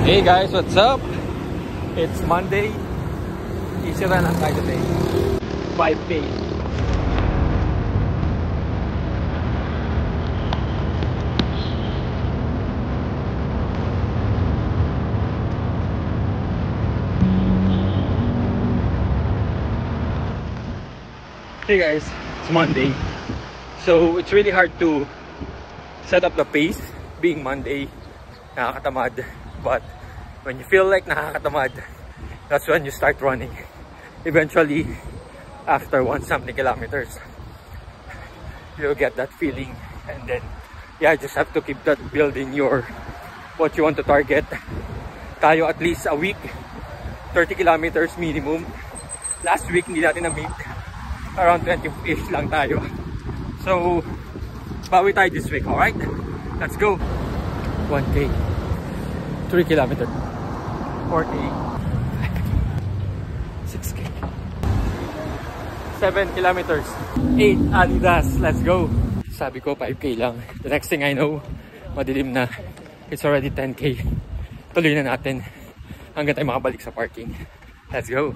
Hey guys, what's up? It's Monday. Easy run lang tayo today. 5K. Hey guys, it's Monday. So it's really hard to set up the pace being Monday. Nakakatamad. But when you feel like nakakatamad, that's when you start running. Eventually, after 1-something kilometers, you'll get that feeling. And then, yeah, just have to keep that building your, what you want to target. Tayo at least a week, 30 kilometers minimum. Last week, hindi natin na-meet. Around 20-ish lang tayo. So, bawi tayo this week, alright? Let's go! 1K. 3 kilometers, 4K, 6K, 7 kilometers, 8 Adidas, let's go. Sabi ko 5K lang. The next thing I know, madilim na. It's already 10K. Tuloy na natin hanggang tayo makabalik sa parking. Let's go.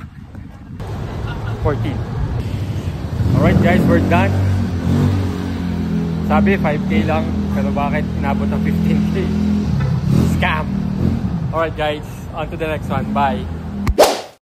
14. Alright guys, we're done. Sabi 5K lang, pero bakit inabot ng 15K? Scam! Alright guys, on to the next one. Bye!